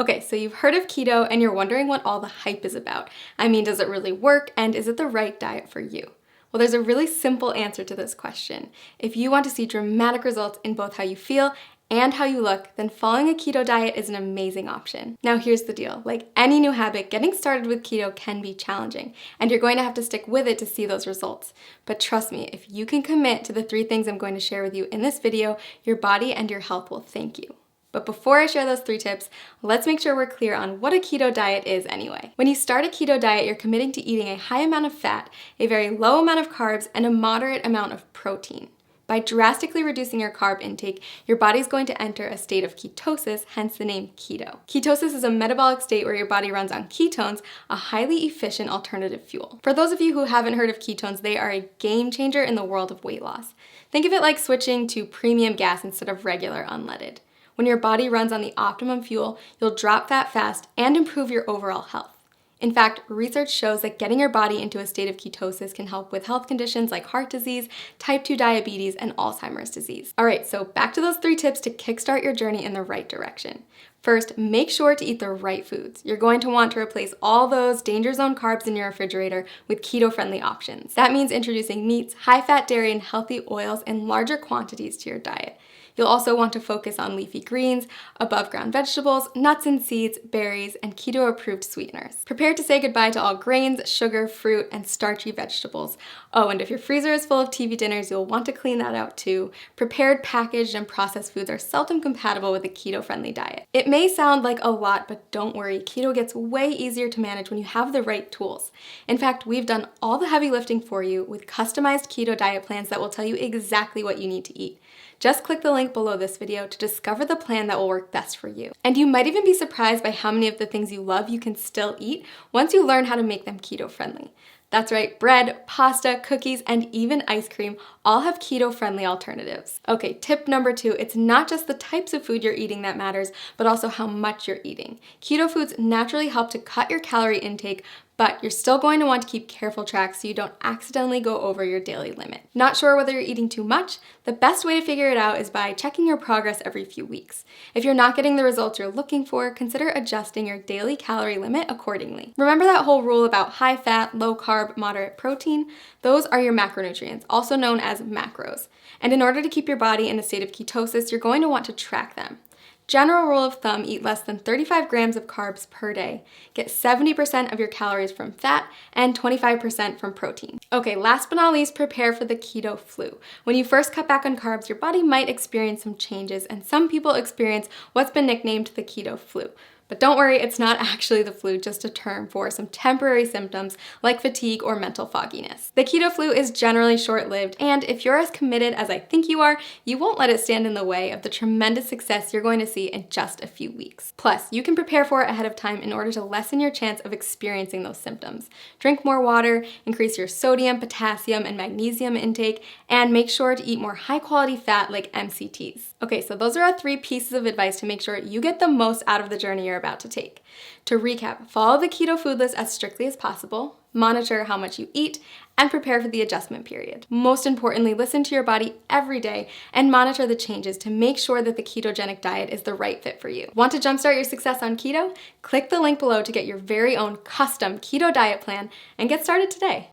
Okay, so you've heard of keto and you're wondering what all the hype is about. I mean, does it really work and is it the right diet for you? Well, there's a really simple answer to this question. If you want to see dramatic results in both how you feel and how you look, then following a keto diet is an amazing option. Now here's the deal, like any new habit, getting started with keto can be challenging, and you're going to have to stick with it to see those results. But trust me, if you can commit to the 3 things I'm going to share with you in this video, your body and your health will thank you. But before I share those 3 tips, let's make sure we're clear on what a keto diet is anyway. When you start a keto diet, you're committing to eating a high amount of fat, a very low amount of carbs, and a moderate amount of protein. By drastically reducing your carb intake, your body's going to enter a state of ketosis, hence the name keto. Ketosis is a metabolic state where your body runs on ketones, a highly efficient alternative fuel. For those of you who haven't heard of ketones, they are a game changer in the world of weight loss. Think of it like switching to premium gas instead of regular unleaded. When your body runs on the optimum fuel, you'll drop fat fast and improve your overall health. In fact, research shows that getting your body into a state of ketosis can help with health conditions like heart disease, type 2 diabetes, and Alzheimer's disease. All right, so back to those 3 tips to kickstart your journey in the right direction. First, make sure to eat the right foods. You're going to want to replace all those danger zone carbs in your refrigerator with keto-friendly options. That means introducing meats, high-fat dairy, and healthy oils in larger quantities to your diet. You'll also want to focus on leafy greens, above-ground vegetables, nuts and seeds, berries, and keto-approved sweeteners. Prepare to say goodbye to all grains, sugar, fruit, and starchy vegetables. Oh, and if your freezer is full of TV dinners, you'll want to clean that out too. Prepared, packaged, and processed foods are seldom compatible with a keto-friendly diet. It may sound like a lot, but don't worry, keto gets way easier to manage when you have the right tools. In fact, we've done all the heavy lifting for you with customized keto diet plans that will tell you exactly what you need to eat. Just click the link below this video to discover the plan that will work best for you. And you might even be surprised by how many of the things you love you can still eat once you learn how to make them keto-friendly. That's right, bread, pasta, cookies, and even ice cream all have keto-friendly alternatives. Okay, tip number 2, it's not just the types of food you're eating that matters, but also how much you're eating. Keto foods naturally help to cut your calorie intake, but you're still going to want to keep careful track so you don't accidentally go over your daily limit. Not sure whether you're eating too much? The best way to figure it out is by checking your progress every few weeks. If you're not getting the results you're looking for, consider adjusting your daily calorie limit accordingly. Remember that whole rule about high fat, low carb, moderate protein? Those are your macronutrients, also known as macros. And in order to keep your body in a state of ketosis, you're going to want to track them. General rule of thumb, eat less than 35 grams of carbs per day. Get 70% of your calories from fat and 25% from protein. Okay, last but not least, prepare for the keto flu. When you first cut back on carbs, your body might experience some changes, and some people experience what's been nicknamed the keto flu. But don't worry, it's not actually the flu, just a term for some temporary symptoms like fatigue or mental fogginess. The keto flu is generally short-lived, and if you're as committed as I think you are, you won't let it stand in the way of the tremendous success you're going to see in just a few weeks. Plus, you can prepare for it ahead of time in order to lessen your chance of experiencing those symptoms. Drink more water, increase your sodium, potassium, and magnesium intake, and make sure to eat more high-quality fat like MCTs. Okay, so those are our 3 pieces of advice to make sure you get the most out of the journey you're about to take. To recap, follow the keto food list as strictly as possible, monitor how much you eat, and prepare for the adjustment period. Most importantly, listen to your body every day and monitor the changes to make sure that the ketogenic diet is the right fit for you. Want to jumpstart your success on keto? Click the link below to get your very own custom keto diet plan and get started today.